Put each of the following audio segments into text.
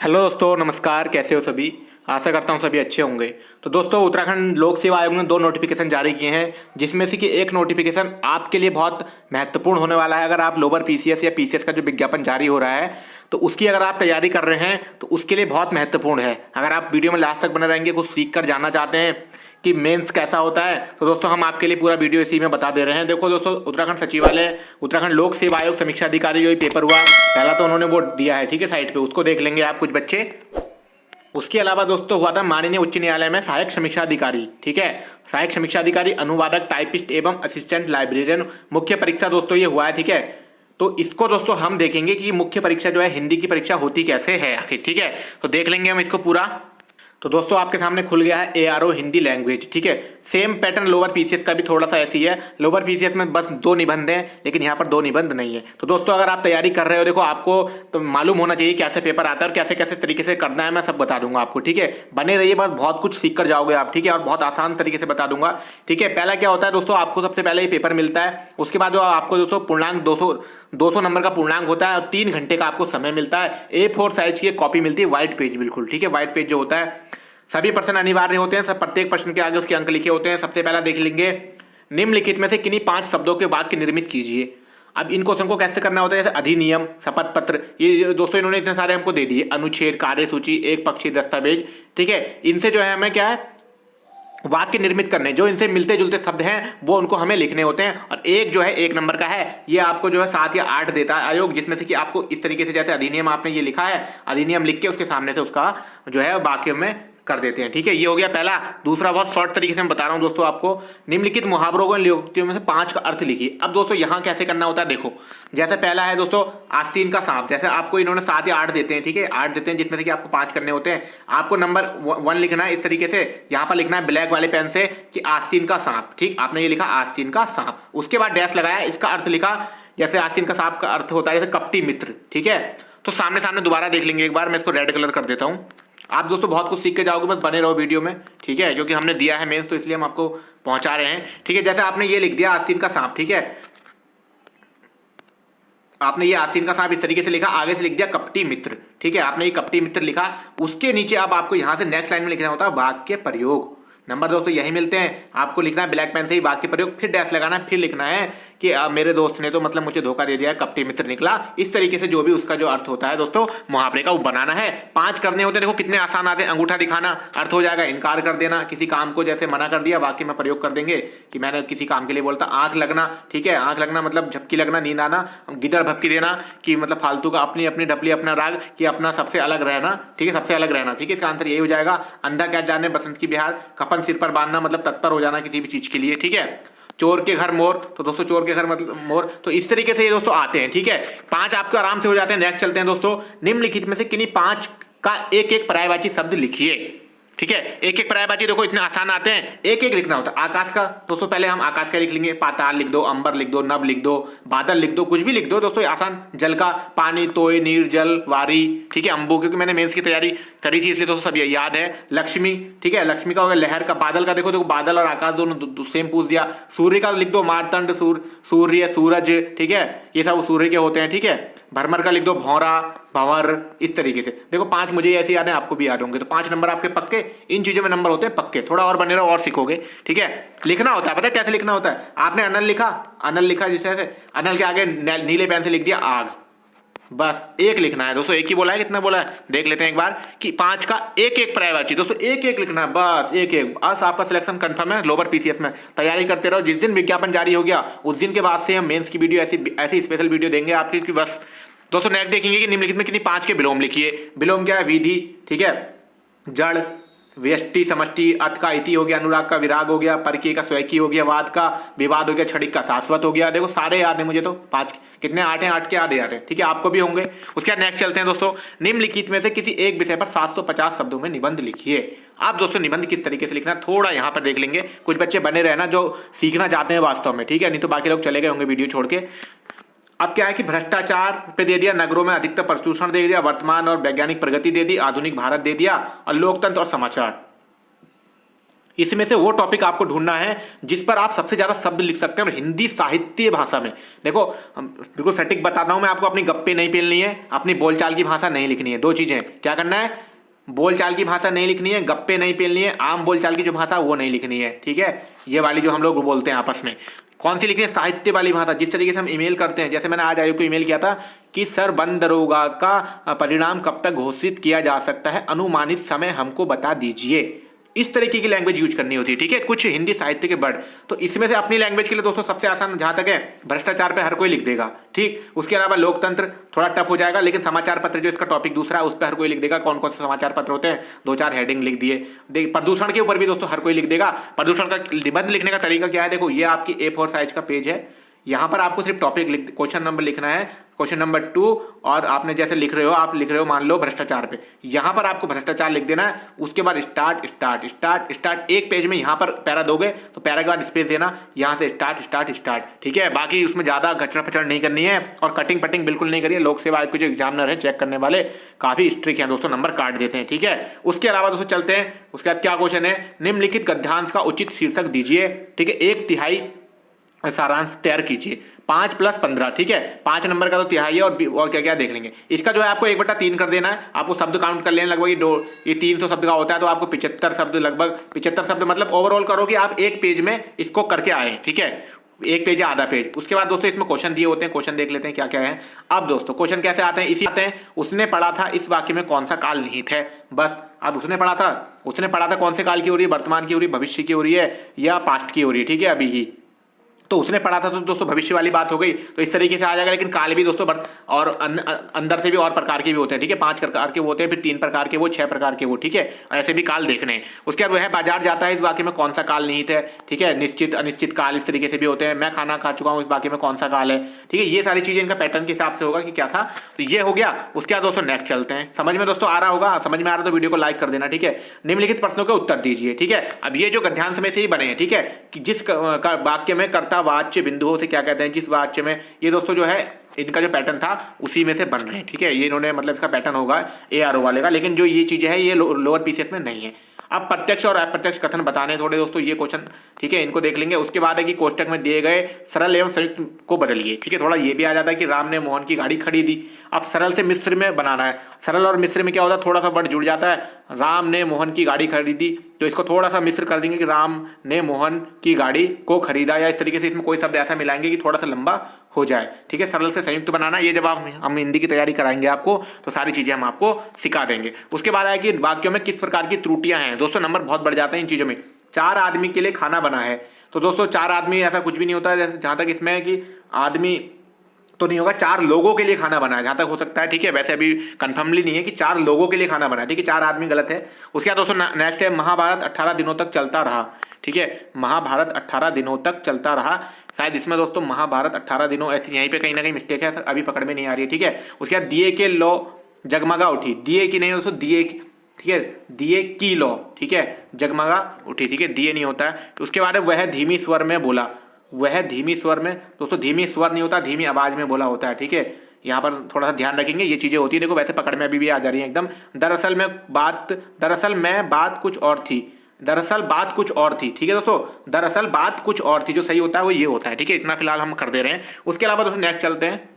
Hello दोस्तों, नमस्कार। कैसे हो सभी? आशा करता हूँ सभी अच्छे होंगे। तो दोस्तों, उत्तराखंड लोक सेवा आयोग ने दो नोटिफिकेशन जारी किए हैं, जिसमें से कि एक नोटिफिकेशन आपके लिए बहुत महत्वपूर्ण होने वाला है। अगर आप लोअर पीसीएस या पीसीएस का जो विज्ञापन जारी हो रहा है, तो उसकी अगर आप तैयारी कर रहे हैं तो उसके लिए बहुत महत्वपूर्ण है। अगर आप वीडियो में लास्ट तक बने रहेंगे, कुछ सीख कर जानना चाहते हैं कि मेंस कैसा होता है, तो दोस्तों हम आपके लिए पूरा वीडियो इसी में बता दे रहे हैं। देखो दोस्तों, उत्तराखंड सचिवालय, उत्तराखंड लोक सेवा आयोग समीक्षा अधिकारी जो ये पेपर हुआ, पहला तो उन्होंने वो दिया है, ठीक है, साइट पे, उसको देख लेंगे आप कुछ बच्चे। उसके अलावा दोस्तों हुआ था माननीय उच्च न्यायालय में सहायक समीक्षा अधिकारी, ठीक है, सहायक समीक्षा अधिकारी, अनुवादक, टाइपिस्ट एवं असिस्टेंट लाइब्रेरियन मुख्य परीक्षा दोस्तों ये हुआ है, ठीक है। तो इसको दोस्तों हम देखेंगे कि मुख्य परीक्षा जो है हिंदी की परीक्षा होती कैसे है आखिर, ठीक है। तो देख लेंगे हम इसको पूरा। तो दोस्तों आपके सामने खुल गया है एआरओ हिंदी लैंग्वेज, ठीक है। सेम पैटर्न लोअर पीसीएस का भी थोड़ा सा ऐसी है। लोअर पीसीएस में बस 2 निबंध हैं, लेकिन यहाँ पर 2 निबंध नहीं है। तो दोस्तों अगर आप तैयारी कर रहे हो, देखो आपको तो मालूम होना चाहिए कैसे पेपर आता है और कैसे कैसे तरीके से करना है, मैं सब बता दूंगा आपको, ठीक है। बने रहिए, बस बहुत कुछ सीख कर जाओगे आप, ठीक है, और बहुत आसान तरीके से बता दूंगा, ठीक है। पहला क्या होता है दोस्तों, आपको सबसे पहले ये पेपर मिलता है। उसके बाद जो आपको दोस्तों पूर्णांक 200 नंबर का पूर्णांक होता है और 3 घंटे का आपको समय मिलता है। A4 साइज की कॉपी मिलती है, व्हाइट पेज, बिल्कुल, ठीक है, व्हाइट पेज जो होता है। सभी प्रश्न अनिवार्य होते हैं, सब प्रत्येक प्रश्न के आगे उसके अंक लिखे होते हैं। सबसे पहला देख लेंगे, निम्नलिखित में से किन्हीं 5 शब्दों के वाक्य निर्मित कीजिए। अब इन क्वेश्चन को कैसे करना होता है, जैसे अधिनियम, शपथ पत्र, ये दोस्तों इन्होंने इतने सारे हमको दे दिए, अनुच्छेद, कार्यसूची, एक पक्षीय दस्तावेज, ठीक है। इनसे जो है हमें क्या है, वाक्य निर्मित करने, जो इनसे मिलते जुलते शब्द हैं वो उनको हमें लिखने होते हैं। और एक जो है 1 नंबर का है, ये आपको जो है 7 या 8 देता है आयोग, जिसमें से कि आपको इस तरीके से, जैसे अधिनियम आपने ये लिखा है, अधिनियम लिख के उसके सामने से उसका जो है वाक्य में कर देते हैं, ठीक है। ये हो गया पहला। दूसरा बहुत शॉर्ट तरीके से मैं बता रहा हूं दोस्तों आपको, निम्नलिखित मुहावरों को युक्तियों में से 5 का अर्थ लिखिए। अब दोस्तों यहां कैसे करना होता है, देखो, जैसे पहला है दोस्तों आस्तीन का सांप। जैसे आपको इन्होंने 7 या 8 देते हैं, ठीक है, 8 देते हैं, जिसमें से कि आपको 5 करने होते हैं। आपको नंबर 1 लिखना है इस तरीके से, यहां पर लिखना है ब्लैक वाले पेन से कि आस्तीन का सांप, ठीक, आपने ये लिखा आस्तीन का सांप। उसके बाद डैश लगाया, इसका अर्थ लिखा, जैसे आस्तीन का सांप का अर्थ होता है जैसे कपटी मित्र, ठीक है। तो सामने सामने दोबारा देख लेंगे एक बार, मैं इसको रेड कलर कर देता हूं। आप दोस्तों बहुत कुछ सीख के जाओगे, बस बने रहो वीडियो में, ठीक है, क्योंकि हमने दिया है मेंस, तो इसलिए हम आपको पहुंचा रहे हैं, ठीक है। जैसे आपने ये लिख दिया आस्तीन का सांप, ठीक है, आपने ये आस्तीन का सांप इस तरीके से लिखा, आगे से लिख दिया कपटी मित्र, ठीक है, आपने ये कपटी मित्र लिखा। उसके नीचे अब आपको यहां से नेक्स्ट लाइन में लिखना होता है वाक्य प्रयोग। नंबर दोस्तों यही मिलते हैं, आपको लिखना है ब्लैक पेन से ही वाक्य प्रयोग, फिर डैश लगाना है, फिर लिखना है कि मेरे दोस्त ने तो मतलब मुझे धोखा दे दिया, कपटी मित्र निकला। इस तरीके से जो भी उसका जो अर्थ होता है दोस्तों मुहावरे का, वो बनाना है। 5 करने होते हैं, देखो कितने आसान आते हैं। अंगूठा दिखाना अर्थ हो जाएगा इनकार कर देना, किसी काम को जैसे मना कर दिया, वाक्य में प्रयोग कर देंगे कि मैंने किसी काम के लिए बोलता। आंख लगना, ठीक है, आंख लगना मतलब झपकी लगना, नींद आना, गिदड़ भपकी देना कि मतलब फालतू का, अपनी अपनी ढपली अपना राग, कि अपना सबसे अलग रहना, ठीक है, सबसे अलग रहना, ठीक है, इसका आंसर यही हो जाएगा। अंधा क्या जाने बसंत की बिहार, कफन सिर पर बांधना मतलब तत्पर हो जाना किसी भी चीज के लिए, ठीक है। चोर के घर मोर, तो दोस्तों चोर के घर मतलब मोर, तो इस तरीके से ये दोस्तों आते हैं, ठीक है। 5 आपके आराम से हो जाते हैं। नेक्स्ट चलते हैं दोस्तों, निम्नलिखित में से किन्हीं 5 का एक एक पर्यायवाची शब्द लिखिए, ठीक है। एक एक पर्यायवाची देखो इतने आसान आते हैं, एक एक लिखना होता है। आकाश का दोस्तों पहले हम आकाश का लिख लेंगे, पाताल लिख दो, अंबर लिख दो, नभ लिख दो, बादल लिख दो, कुछ भी लिख दो दोस्तों आसान। जल का पानी, तोय, नीर, जल, वारी, ठीक है, अंबु, क्योंकि मैंने मेंस की तैयारी करी थी इसलिए दोस्तों सब ये याद है। लक्ष्मी, ठीक है, लक्ष्मी का हो गया। लहर का, बादल का देखो बादल और आकाश दोनों सेम पूछ दिया। सूर्य का लिख दो मारतंड, सूर्य, सूरज, ठीक है, ये सब सूर्य के होते हैं, ठीक है। भरमर का लिख दो भौरा, भंवर, इस तरीके से देखो 5 मुझे ऐसे याद है, आपको भी याद होंगे। तो 5 नंबर आपके पक्के, इन चीजों में नंबर होते हैं पक्के। थोड़ा और बने रहो और सीखोगे, ठीक है। लिखना होता है, पता है कैसे लिखना होता है, आपने अनल लिखा, अनल लिखा जैसे अनल के आगे नीले पेन से लिख दिया आग, बस एक लिखना है दोस्तों। एक ही बोला है, कितना बोला है देख लेते हैं एक बार, कि 5 का एक एक पर्यायवाची दोस्तों एक एक लिखना है, बस एक एक। बस आपका सिलेक्शन कंफर्म है लोअर पीसीएस में। तैयारी करते रहो, जिस दिन विज्ञापन जारी हो गया उस दिन के बाद से हम मेंस की वीडियो ऐसी स्पेशल वीडियो देंगे आपकी, कि बस दोस्तों नेक्स्ट देखेंगे कि निम्नलिखित में किन्हीं 5 के विलोम लिखिए। विलोम क्या है, विधि, ठीक है, जड़, व्यष्टि, समष्टि, अत का इति हो गया, अनुराग का विराग हो गया, परकीय का स्वैकी हो गया, वाद का विवाद हो गया, क्षणिक का शाश्वत हो गया। देखो सारे याद है मुझे तो 5 कितने 8 हैं, 8 के याद है, ठीक है, आपको भी होंगे। उसके बाद नेक्स्ट चलते हैं दोस्तों, निम्नलिखित में से किसी एक विषय पर 750 शब्दों में निबंध लिखिए। आप दोस्तों निबंध किस तरीके से लिखना थोड़ा यहाँ पर देख लेंगे, कुछ बच्चे बने रहना जो सीखना चाहते हैं वास्तव में, ठीक है, नहीं तो बाकी लोग चले गए होंगे वीडियो छोड़ के। अब क्या है कि भ्रष्टाचार पे दे दिया, नगरों में अधिकतर प्रदूषण दे दिया, वर्तमान और वैज्ञानिक प्रगति दे दी, आधुनिक भारत दे दिया, और लोकतंत्र और समाचार। इसमें से वो टॉपिक आपको ढूंढना है जिस पर आप सबसे ज्यादा शब्द लिख सकते हैं और हिंदी साहित्य भाषा में। देखो बिल्कुल सटीक बताता हूं मैं आपको, अपनी गप्पे नहीं पेलनी है, अपनी बोलचाल की भाषा नहीं लिखनी है। दो चीजें क्या करना है, बोलचाल की भाषा नहीं लिखनी है, गप्पे नहीं पेलनी है, आम बोलचाल की जो भाषा वो नहीं लिखनी है। ठीक है, ये वाली जो हम लोग बोलते हैं आपस में, कौन सी लिखनी है, साहित्य वाली भाषा। जिस तरीके से हम ईमेल करते हैं, जैसे मैंने आज आयोग को ईमेल किया था कि सर वन दरोगा का परिणाम कब तक घोषित किया जा सकता है, अनुमानित समय हमको बता दीजिए। इस तरीके की लैंग्वेज यूज करनी होती है। ठीक है, कुछ हिंदी साहित्य के वर्ड, तो इसमें से अपनी लैंग्वेज के लिए दोस्तों सबसे आसान जहां तक है भ्रष्टाचार पे हर कोई लिख देगा। ठीक, उसके अलावा लोकतंत्र थोड़ा टफ हो जाएगा, लेकिन समाचार पत्र जो इसका टॉपिक दूसरा है उस पर हर कोई लिख देगा। कौन कौन से समाचार पत्र होते हैं, दो चार हेडिंग लिख दिए। प्रदूषण के ऊपर भी दोस्तों हर कोई लिख देगा। प्रदूषण का निबंध लिखने का तरीका क्या है, देखो ये आपकी A4 साइज का पेज है, यहां पर आपको सिर्फ टॉपिक क्वेश्चन नंबर लिखना है, क्वेश्चन नंबर 2, और आपने जैसे लिख रहे हो, आप लिख रहे हो मान लो भ्रष्टाचार पे, यहां पर आपको भ्रष्टाचार लिख देना है। उसके बाद स्टार्ट स्टार्ट स्टार्ट स्टार्ट, एक पेज में यहां पर पैरा दोगे तो पैरा के बाद स्पेस देना, यहां से स्टार्ट स्टार्ट स्टार्ट। ठीक है, बाकी उसमें ज्यादा गचड़ा पचड़ नहीं करनी है और कटिंग पटिंग बिल्कुल नहीं करिए। लोक सेवा आयोग के जो एग्जामिनर है, चेक करने वाले, काफी स्ट्रिक्ट हैं दोस्तों, नंबर काट देते हैं। ठीक है, उसके अलावा दोस्तों चलते हैं, उसके बाद क्या क्वेश्चन है, निम्नलिखित गद्यांश का उचित शीर्षक दीजिए। ठीक है, 1/3 सारांश तैयार कीजिए, 5+15। ठीक है, 5 नंबर का तो तिहाई है, और क्या क्या देख लेंगे। इसका जो है आपको 1/3 कर देना है। आपको शब्द काउंट कर लेना, लगभग ये 300 शब्द का होता है, तो आपको 75 शब्द, लगभग 75 शब्द, मतलब ओवरऑल करोगे आप एक पेज में इसको करके आए। ठीक है, एक पेज या आधा पेज। उसके बाद दोस्तों इसमें क्वेश्चन दिए होते हैं, क्वेश्चन देख लेते हैं क्या क्या है। अब दोस्तों क्वेश्चन कैसे आते हैं, इसी आते हैं, उसने पढ़ा था इस वाक्य में कौन सा काल निहित है। बस, अब उसने पढ़ा था कौन से काल की हो रही है, वर्तमान की हो रही है, भविष्य की हो रही है, या पास्ट की हो रही है। ठीक है, अभी की तो उसने पढ़ा था, तो दोस्तों भविष्य वाली बात हो गई, तो इस तरीके से आ जाएगा। लेकिन काल भी दोस्तों और अंदर से भी और प्रकार के भी होते हैं। ठीक है, 5 प्रकार के होते हैं, फिर 3 प्रकार के वो, 6 प्रकार के वो। ठीक है, ऐसे भी काल देखने हैं। उसके बाद वह बाजार जाता है, इस वाक्य में कौन सा काल निहित है। ठीक है, निश्चित अनिश्चित काल, इस तरीके से भी होते हैं। मैं खाना खा चुका हूं, इस वाक्य में कौन सा काल है। ठीक है, ये सारी चीजें इनका पैटर्न के हिसाब से होगा कि क्या था, तो ये हो गया। उसके बाद दोस्तों नेक्स्ट चलते हैं। समझ में दोस्तों आ रहा होगा, समझ में आ रहा तो वीडियो को लाइक कर देना। ठीक है, निम्नलिखित प्रश्नों के उत्तर दीजिए। ठीक है, अब ये जो गद्यांश में से ही बने हैं। ठीक है, कि जिस वाक्य में कर्ता वाच्य बिंदुओं से क्या कहते हैं, जिस वाक्य में, ये दोस्तों जो है इनका जो पैटर्न था उसी में से बन रहे हैं। ठीक है, ये इन्होंने मतलब इसका पैटर्न होगा ARO वाले का, लेकिन जो ये चीजें हैं ये लोअर पीसीएस में नहीं है। अब प्रत्यक्ष और अप्रत्यक्ष कथन बताने थोड़े दोस्तों, ये क्वेश्चन ठीक है, इनको देख लेंगे। उसके बाद है कि कोष्टक में दिए गए सरल एवं संयुक्त को बदलिए। ठीक है, थोड़ा ये भी आ जाता है कि राम ने मोहन की गाड़ी खरीदी। अब सरल से मिश्र में बनाना है। सरल और मिश्र में क्या होता है, थोड़ा सा वर्ड जुड़ जाता है। राम ने मोहन की गाड़ी खरीदी, तो इसको थोड़ा सा मिश्र कर देंगे कि राम ने मोहन की गाड़ी को खरीदा, या इस तरीके से इसमें कोई शब्द ऐसा मिलाएंगे कि थोड़ा सा लंबा हो जाए। ठीक है, सरल से संयुक्त बनाना, ये जब हम हिंदी की तैयारी कराएंगे आपको, तो सारी चीजें हम आपको सिखा देंगे। उसके बाद है कि वाक्यों में किस प्रकार की त्रुटियां हैं। दोस्तों नंबर बहुत बढ़ जाते हैं इन चीजों में। 4 आदमी के लिए खाना बना है, तो दोस्तों 4 आदमी ऐसा कुछ भी नहीं होता है, जैसे जहां तक इसमें है कि आदमी तो नहीं होगा, 4 लोगों के लिए खाना बना है, जहां तक हो सकता है। ठीक है, वैसे अभी कंफर्मली नहीं है कि 4 लोगों के लिए खाना बना है। ठीक है, 4 आदमी गलत है। उसके बाद दोस्तों नेक्स्ट है, महाभारत 18 दिनों तक चलता रहा। ठीक है, महाभारत 18 दिनों तक चलता रहा, शायद इसमें दोस्तों महाभारत 18 दिनों, ऐसी यहीं पे कहीं ना कहीं मिस्टेक है, अभी पकड़ में नहीं आ रही है। ठीक है, उसके बाद दिए के लो जगमगा उठी, दिए की नहीं दोस्तों, दिए। ठीक है, दिए की लो। ठीक है, जगमगा उठी। ठीक है, दिए नहीं होता है। उसके बाद वह धीमी स्वर में बोला, वह धीमी स्वर में, दोस्तों धीमी स्वर नहीं होता, धीमी आवाज में बोला होता है। ठीक है, यहाँ पर थोड़ा सा ध्यान रखेंगे, ये चीजें होती है। देखो वैसे पकड़ में अभी भी आ जा रही है एकदम। दरअसल में बात कुछ और थी, दरअसल बात कुछ और थी। ठीक है दोस्तों, दरअसल बात कुछ और थी, जो सही होता है वो ये होता है। ठीक है, इतना फिलहाल हम कर दे रहे हैं। उसके अलावा दोस्तों नेक्स्ट चलते हैं।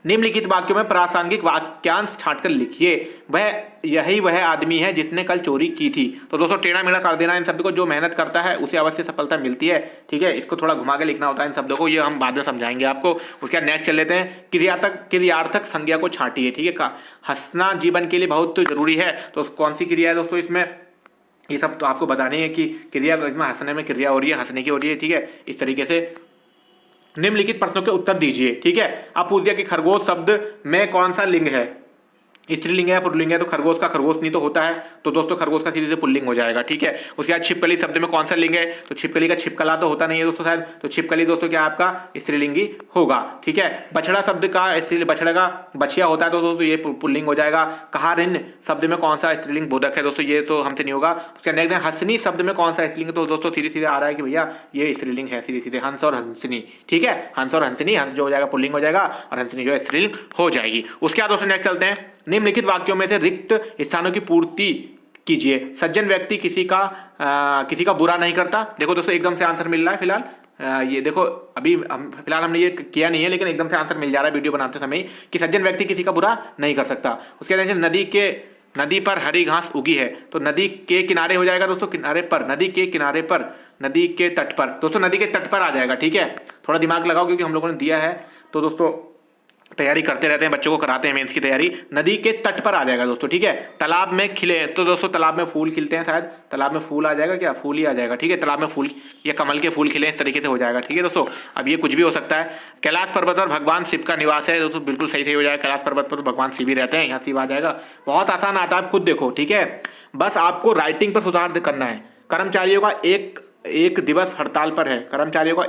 निम्नलिखित वाक्यों में प्रासंगिक वाक्यांश छांटकर लिखिए। वह आदमी है जिसने कल चोरी की थी। तो दोस्तों टेढ़ा मेढ़ा कर देना इन शब्दों को, जो मेहनत करता है उसे अवश्य सफलता मिलती है। ठीक है, इसको थोड़ा घुमा के लिखना होता है इन शब्दों को, ये हम बाद में समझाएंगे आपको। उसके बाद नेक्स्ट चल लेते हैं, क्रियार्थक संज्ञा को छांटिए। ठीक है, हंसना जीवन के लिए बहुत जरूरी है, तो कौन सी क्रिया है दोस्तों इसमें, ये सब तो आपको बतानी है कि क्रिया इसमें हंसने में क्रिया हो रही है, हंसने की हो रही है। ठीक है, इस तरीके से निम्नलिखित प्रश्नों के उत्तर दीजिए। ठीक है, अब पूछ दिया कि खरगोश शब्द में कौन सा लिंग है, स्त्रीलिंग है या पुल्लिंग है, तो खरगोश का खरगोश नहीं तो होता है, तो दोस्तों खरगोश का सीधे से पुल्लिंग हो जाएगा। ठीक है, उसके बाद छिपकली शब्द में कौन सा लिंग है, तो छिपकली का छिपकला तो होता नहीं है दोस्तों शायद, तो छिपकली दोस्तों क्या आपका स्त्रीलिंगी होगा। ठीक है, बछड़ा शब्द का बछड़ा का बछिया होता है, तो दोस्तों ये पुल्लिंग हो जाएगा। कहारिन शब्द में कौन सा स्त्रीलिंग बोधक है, दोस्तों ये तो हमसे नहीं होगा। उसके नेक्स्ट है हंसनी शब्द में कौन सा स्त्रीलिंग, तो दोस्तों सीधे सीधे आ रहा है कि भैया ये स्त्रीलिंग है, सीधे सीधे हंस और हंसनी। ठीक है, हंस और हंसनी, हंस जो हो जाएगा पुल्लिंग हो जाएगा, और हंसनी जो है स्त्रीलिंग हो जाएगी। उसके बाद दोस्तों नेक्स्ट चलते हैं, निम्नलिखित वाक्यों में से रिक्त स्थानों की पूर्ति कीजिए। सज्जन व्यक्ति किसी का बुरा नहीं करता। देखो दोस्तों एकदम से आंसर मिल रहा है फिलहाल। ये देखो अभी फिलहाल हमने ये किया नहीं है, लेकिन एकदम से आंसर मिल जा रहा है वीडियो बनाते समय ही कि सज्जन व्यक्ति किसी का बुरा नहीं कर सकता। उसके बाद नदी पर हरी घास उगी है, तो नदी के किनारे हो जाएगा दोस्तों, किनारे पर, नदी के किनारे पर, नदी के तट पर। दोस्तों नदी के तट पर आ जाएगा, ठीक है। थोड़ा दिमाग लगाओ क्योंकि हम लोगों ने दिया है, तो दोस्तों तैयारी करते रहते हैं, बच्चों को कराते हैं मेंस की तैयारी। नदी के तट पर आ जाएगा दोस्तों, ठीक है। तालाब में खिले, तो दोस्तों तालाब में फूल खिलते हैं, शायद तालाब में फूल आ जाएगा, क्या फूल ही आ जाएगा, ठीक है। तालाब में फूल या कमल के फूल खिले, इस तरीके से हो जाएगा, ठीक है दोस्तों। अब ये कुछ भी हो सकता है। कैलाश पर्वत पर भगवान शिव का निवास है, दोस्तों बिल्कुल सही हो जाएगा। कैलाश पर्वत पर भगवान शिव ही रहते हैं, यहाँ शिव आ जाएगा। बहुत आसान आता है, आप खुद देखो, ठीक है। बस आपको राइटिंग पर सुधार करना है। कर्मचारियों का एक दिवस हड़ताल पर है, कर्मचारियों का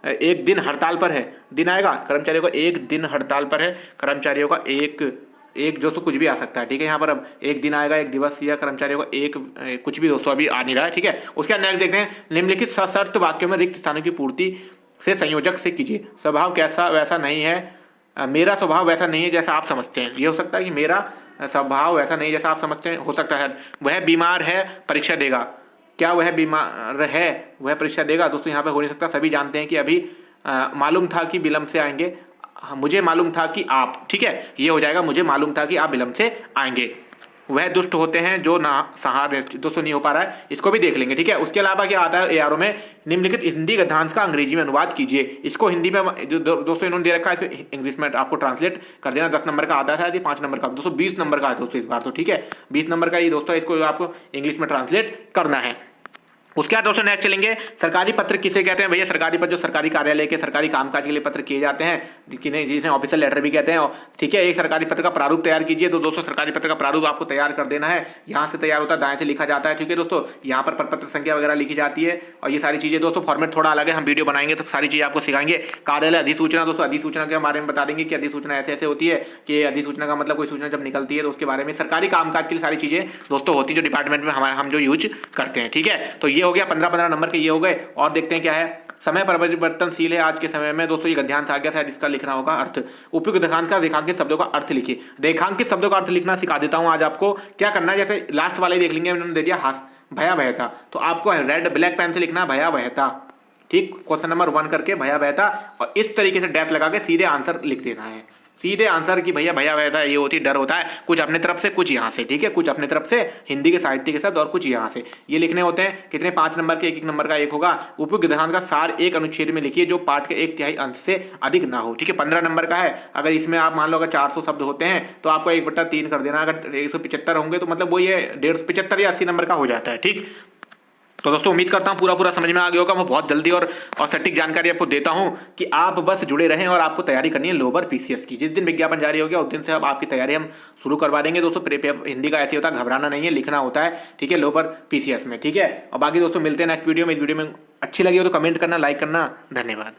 एक दिन हड़ताल पर है, दिन आएगा, कर्मचारियों का एक दिन हड़ताल पर है, कर्मचारियों का एक दोस्तों कुछ भी आ सकता है, ठीक है। यहाँ पर अब एक दिन आएगा, एक दिवस, या कर्मचारियों का एक कुछ भी दोस्तों अभी आ नहीं रहा है, ठीक है। उसके बाद नेक्स्ट देखते हैं, निम्नलिखित सशर्त वाक्यों में रिक्त स्थानों की पूर्ति से संयोजक से कीजिए। स्वभाव कैसा वैसा नहीं है, मेरा स्वभाव वैसा नहीं है जैसा आप समझते हैं। ये हो सकता है कि मेरा स्वभाव वैसा नहीं जैसा आप समझते हैं, हो सकता है। वह बीमार है, परीक्षा देगा, क्या वह बीमार है, वह परीक्षा देगा। दोस्तों यहाँ पे हो नहीं सकता, सभी जानते हैं कि अभी मालूम था कि विलंब से आएंगे, मुझे मालूम था कि आप, ठीक है, ये हो जाएगा, मुझे मालूम था कि आप विलंब से आएंगे। वह दुष्ट होते हैं जो ना सहार, दोस्तों नहीं हो पा रहा है, इसको भी देख लेंगे, ठीक है। उसके अलावा क्या आता है एआरओ में, निम्नलिखित हिंदी गद्यांश का अंग्रेजी में अनुवाद कीजिए। इसको हिंदी में जो दोस्तों इन्होंने दे रखा है, इसको इंग्लिश में आपको ट्रांसलेट कर देना। 10 नंबर का आता है, 5 नंबर का, दोस्तों 20 नंबर का है दोस्तों इस बार, तो ठीक है 20 नंबर का ये दोस्तों, इसको आपको इंग्लिश में ट्रांसलेट करना है। उसके बाद दोस्तों नेक्स्ट चलेंगे, सरकारी पत्र किसे कहते हैं। भैया सरकारी पत्र जो सरकारी कार्यालय के सरकारी कामकाज के लिए पत्र किए जाते हैं, कि नहीं जिसे ऑफिशियल लेटर भी कहते हैं, ठीक है। एक सरकारी पत्र का प्रारूप तैयार कीजिए। तो दोस्तों सरकारी पत्र का प्रारूप आपको तैयार कर देना है, यहाँ से तैयार होता है, दाएं से लिखा जाता है, ठीक है दोस्तों। यहाँ पर पत्र संख्या वगैरह लिखी जाती है, और ये सारी चीजें दोस्तों फॉर्मेट थोड़ा अलग है, हम वीडियो बनाएंगे तो सारी चीजें आपको सिखाएंगे। कार्यालय अधिसूचना, दोस्तों अधिसूचना के बारे में बता देंगे कि अधिसूचना ऐसे ऐसे होती है, कि अधिसूचना का मतलब कोई सूचना जब निकलती है तो उसके बारे में सरकारी कामकाज के लिए सारी चीजें दोस्तों होती है, जो डिपार्टमेंट में हम जो यूज करते हैं, ठीक है। तो ये हो गया 15 नंबर के, ये हो गए। और देखते हैं क्या है, समय परिवर्तनशील है आज के समय में, दोस्तों ये गद्यांश आ गया था, जिसका लिखना होगा अर्थ। उपयुक्त गद्यांश का रेखांकित शब्दों का अर्थ लिखिए। रेखांकित शब्दों का अर्थ लिखना सिखा देता हूं आज आपको। क्या करना है, जैसे लास्ट वाले देख लेंगे, उन्होंने दे दिया भयावहता, तो आपको रेड ब्लैक पेन से लिखना भयावहता, ठीक, क्वेश्चन नंबर 1 करके भयावहता, और इस तरीके से डैश लगा के सीधे आंसर लिख देना है, सीधे आंसर की भैया भयावहता ये होती है, डर होता है, कुछ अपने तरफ से कुछ यहाँ से, ठीक है, कुछ अपने तरफ से हिंदी के साहित्य के शब्द और कुछ यहाँ से, ये लिखने होते हैं। कितने 5 नंबर के, 1 नंबर का एक होगा। उपयुक्त गद्यांश का सार एक अनुच्छेद में लिखिए जो पाठ के 1/3 अंश से अधिक ना हो, ठीक है। 15 नंबर का है। अगर इसमें आप मान लो अगर 400 शब्द होते हैं तो आपको 1/3 कर देना, अगर 175 होंगे तो मतलब वो ये 175 या 80 नंबर का हो जाता है, ठीक। तो दोस्तों उम्मीद करता हूँ पूरा समझ में आ गया होगा। मैं बहुत जल्दी और सटीक जानकारी आपको देता हूँ कि आप बस जुड़े रहें, और आपको तैयारी करनी है लोअर पीसीएस की। जिस दिन विज्ञापन जारी हो गया उस दिन से अब आपकी तैयारी हम शुरू करवा देंगे दोस्तों। हिंदी का ऐसे होता है, घबराना नहीं है, लिखना होता है, ठीक है, लोअर पीसीएस में, ठीक है। और बाकी दोस्तों मिलते हैं नेक्स्ट वीडियो में। इस वीडियो में अच्छी लगी हो तो कमेंट करना, लाइक करना, धन्यवाद।